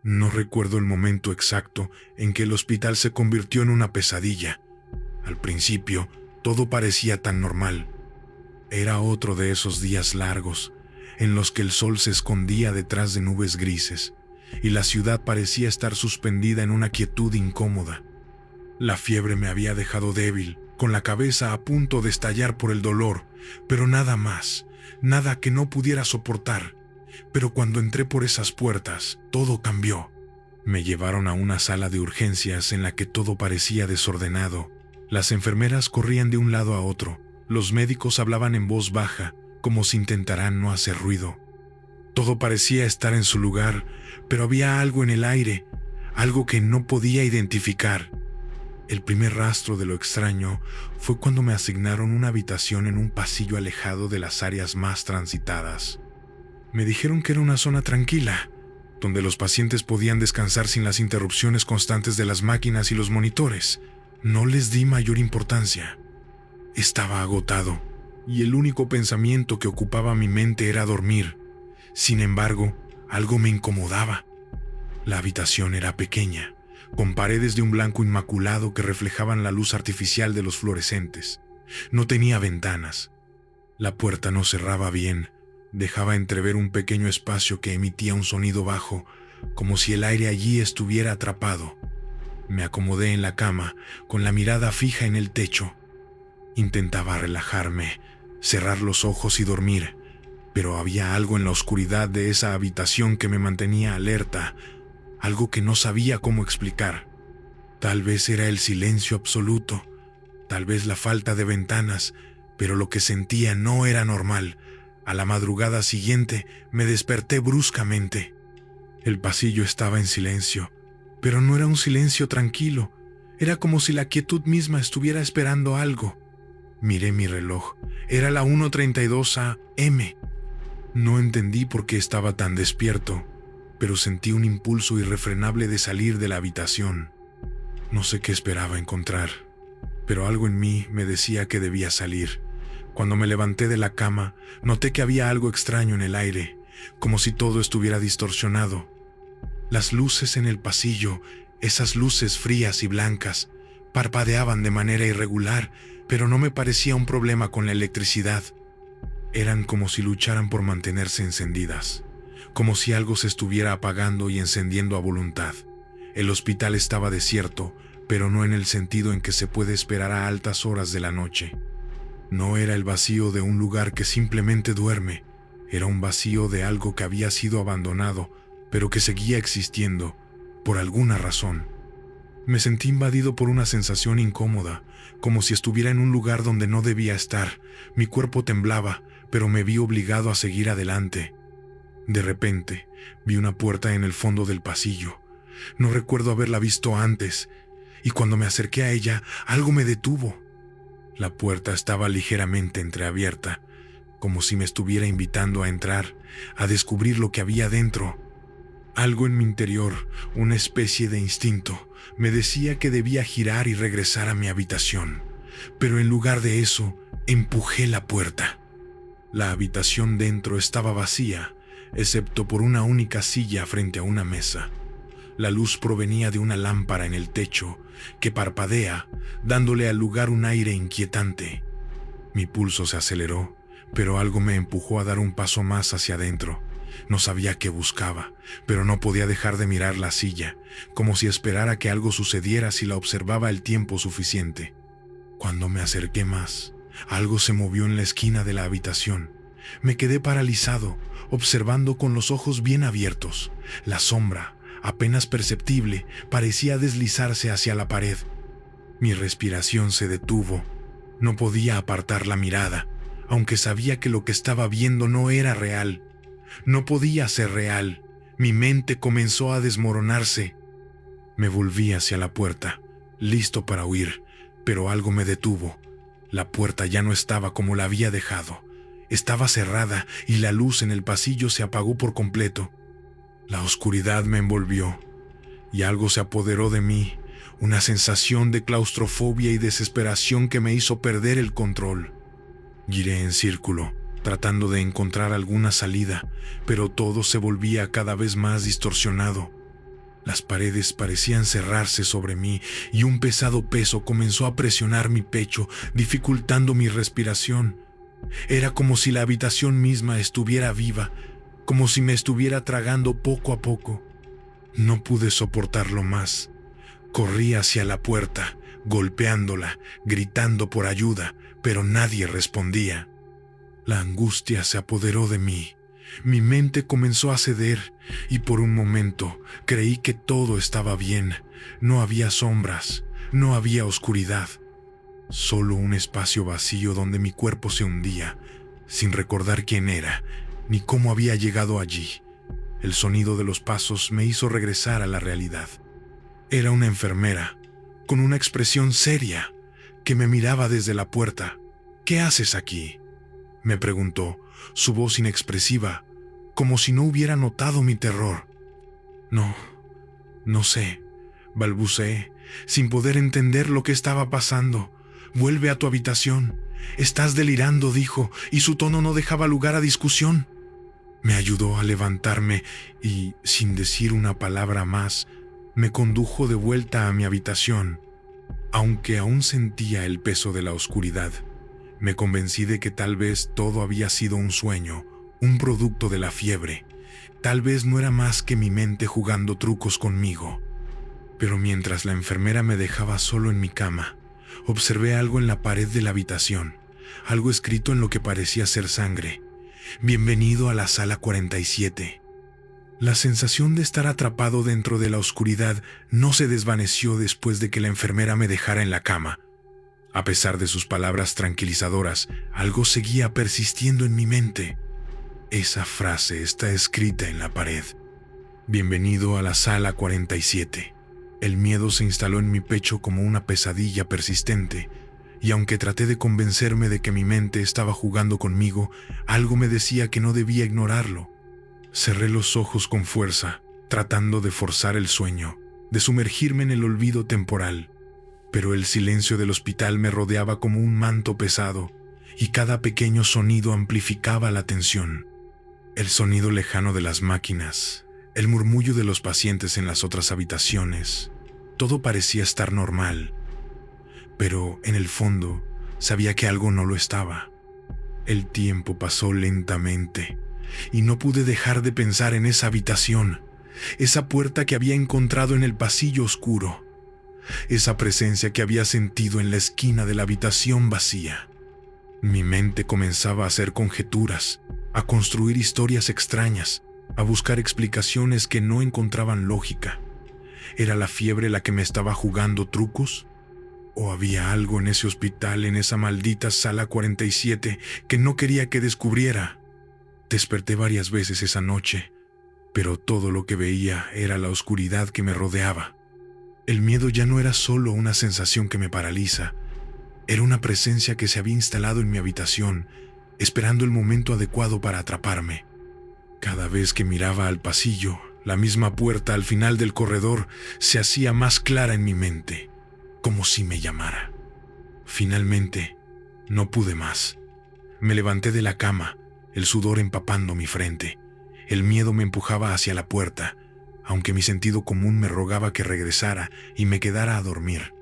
No recuerdo el momento exacto en que el hospital se convirtió en una pesadilla. Al principio, todo parecía tan normal. Era otro de esos días largos, en los que el sol se escondía detrás de nubes grises, y la ciudad parecía estar suspendida en una quietud incómoda. La fiebre me había dejado débil, con la cabeza a punto de estallar por el dolor, pero nada más, nada que no pudiera soportar. Pero cuando entré por esas puertas, todo cambió. Me llevaron a una sala de urgencias en la que todo parecía desordenado. Las enfermeras corrían de un lado a otro. Los médicos hablaban en voz baja, como si intentaran no hacer ruido. Todo parecía estar en su lugar, pero había algo en el aire, algo que no podía identificar. El primer rastro de lo extraño fue cuando me asignaron una habitación en un pasillo alejado de las áreas más transitadas. Me dijeron que era una zona tranquila, donde los pacientes podían descansar sin las interrupciones constantes de las máquinas y los monitores. No les di mayor importancia. Estaba agotado, y el único pensamiento que ocupaba mi mente era dormir. Sin embargo, algo me incomodaba. La habitación era pequeña, con paredes de un blanco inmaculado que reflejaban la luz artificial de los fluorescentes. No tenía ventanas. La puerta no cerraba bien. Dejaba entrever un pequeño espacio que emitía un sonido bajo, como si el aire allí estuviera atrapado. Me acomodé en la cama, con la mirada fija en el techo. Intentaba relajarme, cerrar los ojos y dormir, pero había algo en la oscuridad de esa habitación que me mantenía alerta, algo que no sabía cómo explicar. Tal vez era el silencio absoluto, tal vez la falta de ventanas, pero lo que sentía no era normal. A la madrugada siguiente me desperté bruscamente. El pasillo estaba en silencio, pero no era un silencio tranquilo. Era como si la quietud misma estuviera esperando algo. Miré mi reloj. Era la 1:32 a.m. No entendí por qué estaba tan despierto, pero sentí un impulso irrefrenable de salir de la habitación. No sé qué esperaba encontrar, pero algo en mí me decía que debía salir. Cuando me levanté de la cama, noté que había algo extraño en el aire, como si todo estuviera distorsionado. Las luces en el pasillo, esas luces frías y blancas, parpadeaban de manera irregular, pero no me parecía un problema con la electricidad. Eran como si lucharan por mantenerse encendidas, como si algo se estuviera apagando y encendiendo a voluntad. El hospital estaba desierto, pero no en el sentido en que se puede esperar a altas horas de la noche. No era el vacío de un lugar que simplemente duerme, era un vacío de algo que había sido abandonado, pero que seguía existiendo, por alguna razón. Me sentí invadido por una sensación incómoda, como si estuviera en un lugar donde no debía estar. Mi cuerpo temblaba, pero me vi obligado a seguir adelante. De repente, vi una puerta en el fondo del pasillo. No recuerdo haberla visto antes, y cuando me acerqué a ella, algo me detuvo. La puerta estaba ligeramente entreabierta, como si me estuviera invitando a entrar, a descubrir lo que había dentro. Algo en mi interior, una especie de instinto, me decía que debía girar y regresar a mi habitación. Pero en lugar de eso, empujé la puerta. La habitación dentro estaba vacía, excepto por una única silla frente a una mesa. La luz provenía de una lámpara en el techo que parpadea, dándole al lugar un aire inquietante. Mi pulso se aceleró, pero algo me empujó a dar un paso más hacia adentro. No sabía qué buscaba, pero no podía dejar de mirar la silla, como si esperara que algo sucediera si la observaba el tiempo suficiente. Cuando me acerqué más, algo se movió en la esquina de la habitación. Me quedé paralizado, observando con los ojos bien abiertos. La sombra, apenas perceptible, parecía deslizarse hacia la pared. Mi respiración se detuvo. No podía apartar la mirada, aunque sabía que lo que estaba viendo no era real. No podía ser real. Mi mente comenzó a desmoronarse. Me volví hacia la puerta, listo para huir, pero algo me detuvo. La puerta ya no estaba como la había dejado. Estaba cerrada y la luz en el pasillo se apagó por completo. La oscuridad me envolvió y algo se apoderó de mí, una sensación de claustrofobia y desesperación que me hizo perder el control. Giré en círculo, tratando de encontrar alguna salida, pero todo se volvía cada vez más distorsionado. Las paredes parecían cerrarse sobre mí y un pesado peso comenzó a presionar mi pecho, dificultando mi respiración. Era como si la habitación misma estuviera viva, como si me estuviera tragando poco a poco. No pude soportarlo más. Corrí hacia la puerta, golpeándola, gritando por ayuda, pero nadie respondía. La angustia se apoderó de mí. Mi mente comenzó a ceder y por un momento creí que todo estaba bien. No había sombras, no había oscuridad. Solo un espacio vacío donde mi cuerpo se hundía, sin recordar quién era, ni cómo había llegado allí. El sonido de los pasos me hizo regresar a la realidad. Era una enfermera, con una expresión seria, que me miraba desde la puerta. «¿Qué haces aquí?», me preguntó, su voz inexpresiva, como si no hubiera notado mi terror. No sé», balbuceé, sin poder entender lo que estaba pasando. «Vuelve a tu habitación. Estás delirando», dijo, y su tono no dejaba lugar a discusión. Me ayudó a levantarme y, sin decir una palabra más, me condujo de vuelta a mi habitación. Aunque aún sentía el peso de la oscuridad, me convencí de que tal vez todo había sido un sueño, un producto de la fiebre. Tal vez no era más que mi mente jugando trucos conmigo. Pero mientras la enfermera me dejaba solo en mi cama, observé algo en la pared de la habitación, algo escrito en lo que parecía ser sangre. «Bienvenido a la sala 47». La sensación de estar atrapado dentro de la oscuridad no se desvaneció después de que la enfermera me dejara en la cama. A pesar de sus palabras tranquilizadoras, algo seguía persistiendo en mi mente. Esa frase está escrita en la pared. «Bienvenido a la sala 47». El miedo se instaló en mi pecho como una pesadilla persistente, y aunque traté de convencerme de que mi mente estaba jugando conmigo, algo me decía que no debía ignorarlo. Cerré los ojos con fuerza, tratando de forzar el sueño, de sumergirme en el olvido temporal. Pero el silencio del hospital me rodeaba como un manto pesado, y cada pequeño sonido amplificaba la tensión. El sonido lejano de las máquinas, el murmullo de los pacientes en las otras habitaciones, todo parecía estar normal. Pero en el fondo sabía que algo no lo estaba. El tiempo pasó lentamente y no pude dejar de pensar en esa habitación, esa puerta que había encontrado en el pasillo oscuro, esa presencia que había sentido en la esquina de la habitación vacía. Mi mente comenzaba a hacer conjeturas, a construir historias extrañas, a buscar explicaciones que no encontraban lógica. ¿Era la fiebre la que me estaba jugando trucos? ¿O había algo en ese hospital, en esa maldita sala 47, que no quería que descubriera? Desperté varias veces esa noche, pero todo lo que veía era la oscuridad que me rodeaba. El miedo ya no era solo una sensación que me paraliza, era una presencia que se había instalado en mi habitación, esperando el momento adecuado para atraparme. Cada vez que miraba al pasillo, la misma puerta al final del corredor se hacía más clara en mi mente, como si me llamara. Finalmente, no pude más. Me levanté de la cama, el sudor empapando mi frente. El miedo me empujaba hacia la puerta, aunque mi sentido común me rogaba que regresara y me quedara a dormir.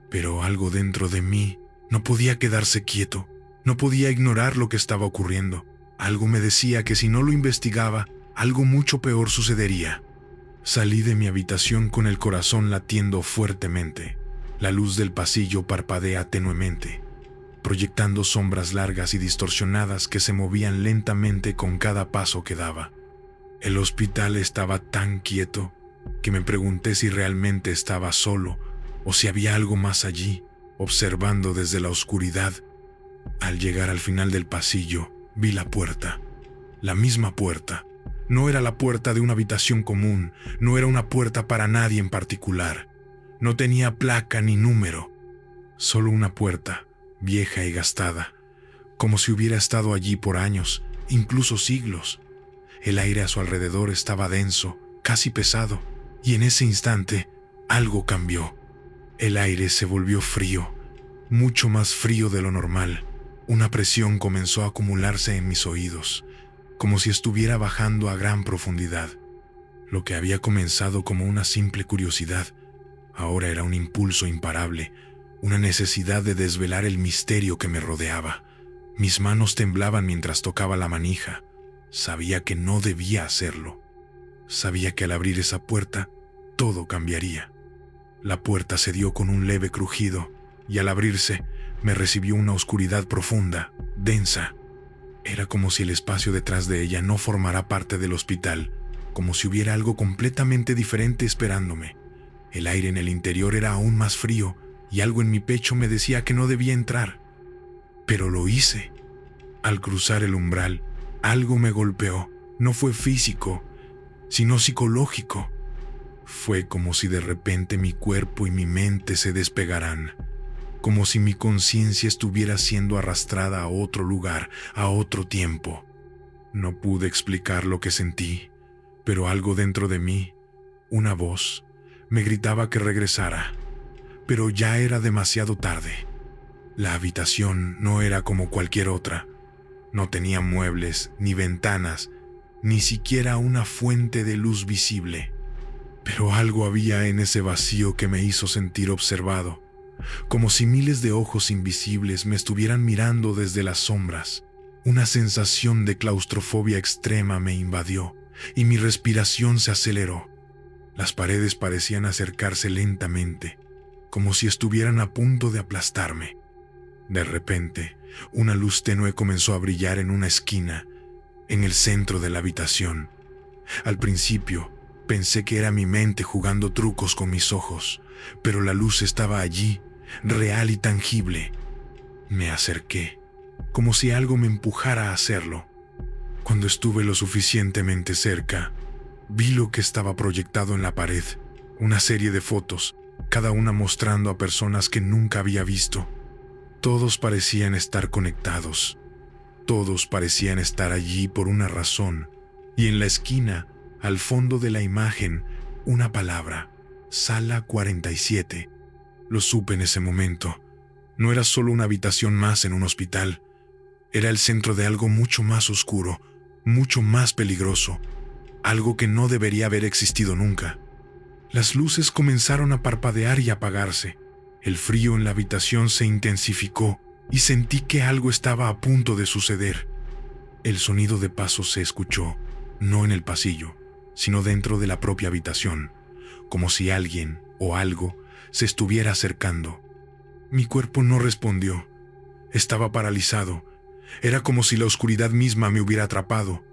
Pero algo dentro de mí no podía quedarse quieto, no podía ignorar lo que estaba ocurriendo. Algo me decía que si no lo investigaba, algo mucho peor sucedería. Salí de mi habitación con el corazón latiendo fuertemente. La luz del pasillo parpadea tenuemente, proyectando sombras largas y distorsionadas que se movían lentamente con cada paso que daba. El hospital estaba tan quieto que me pregunté si realmente estaba solo o si había algo más allí, observando desde la oscuridad. Al llegar al final del pasillo, vi la puerta, la misma puerta. No era la puerta de una habitación común, no era una puerta para nadie en particular. No tenía placa ni número, solo una puerta, vieja y gastada, como si hubiera estado allí por años, incluso siglos. El aire a su alrededor estaba denso, casi pesado, y en ese instante algo cambió. El aire se volvió frío, mucho más frío de lo normal. Una presión comenzó a acumularse en mis oídos, como si estuviera bajando a gran profundidad. Lo que había comenzado como una simple curiosidad, ahora era un impulso imparable, una necesidad de desvelar el misterio que me rodeaba. Mis manos temblaban mientras tocaba la manija. Sabía que no debía hacerlo. Sabía que al abrir esa puerta, todo cambiaría. La puerta cedió con un leve crujido, y al abrirse, me recibió una oscuridad profunda, densa. Era como si el espacio detrás de ella no formara parte del hospital, como si hubiera algo completamente diferente esperándome. El aire en el interior era aún más frío, y algo en mi pecho me decía que no debía entrar. Pero lo hice. Al cruzar el umbral, algo me golpeó. No fue físico, sino psicológico. Fue como si de repente mi cuerpo y mi mente se despegaran, como si mi conciencia estuviera siendo arrastrada a otro lugar, a otro tiempo. No pude explicar lo que sentí, pero algo dentro de mí, una voz, me gritaba que regresara. Pero ya era demasiado tarde. La habitación no era como cualquier otra. No tenía muebles, ni ventanas, ni siquiera una fuente de luz visible. Pero algo había en ese vacío que me hizo sentir observado, como si miles de ojos invisibles me estuvieran mirando desde las sombras. Una sensación de claustrofobia extrema me invadió y mi respiración se aceleró. Las paredes parecían acercarse lentamente, como si estuvieran a punto de aplastarme. De repente, una luz tenue comenzó a brillar en una esquina, en el centro de la habitación. Al principio, pensé que era mi mente jugando trucos con mis ojos, pero la luz estaba allí, real y tangible. Me acerqué, como si algo me empujara a hacerlo. Cuando estuve lo suficientemente cerca, vi lo que estaba proyectado en la pared, una serie de fotos, cada una mostrando a personas que nunca había visto. Todos parecían estar conectados. Todos parecían estar allí por una razón, y en la esquina, al fondo de la imagen, una palabra: Sala 47. Lo supe en ese momento. No era solo una habitación más en un hospital. Era el centro de algo mucho más oscuro, mucho más peligroso, algo que no debería haber existido nunca. Las luces comenzaron a parpadear y apagarse. El frío en la habitación se intensificó y sentí que algo estaba a punto de suceder. El sonido de pasos se escuchó, no en el pasillo, sino dentro de la propia habitación, como si alguien o algo se estuviera acercando. Mi cuerpo no respondió. Estaba paralizado. Era como si la oscuridad misma me hubiera atrapado,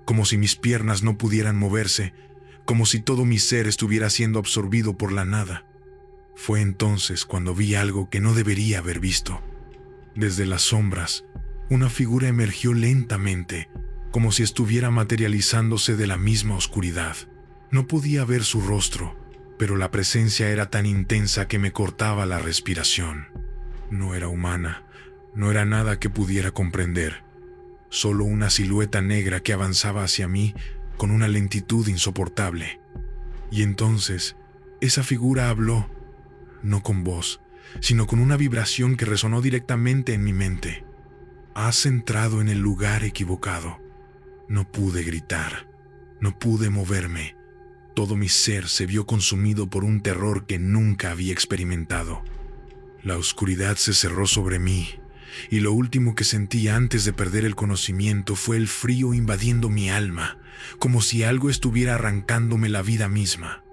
como si mis piernas no pudieran moverse, como si todo mi ser estuviera siendo absorbido por la nada. Fue entonces cuando vi algo que no debería haber visto. Desde las sombras, una figura emergió lentamente, como si estuviera materializándose de la misma oscuridad. No podía ver su rostro, pero la presencia era tan intensa que me cortaba la respiración. No era humana, no era nada que pudiera comprender, solo una silueta negra que avanzaba hacia mí con una lentitud insoportable. Y entonces, esa figura habló, no con voz, sino con una vibración que resonó directamente en mi mente. Has entrado en el lugar equivocado. No pude gritar, no pude moverme. Todo mi ser se vio consumido por un terror que nunca había experimentado. La oscuridad se cerró sobre mí, y lo último que sentí antes de perder el conocimiento fue el frío invadiendo mi alma, como si algo estuviera arrancándome la vida misma.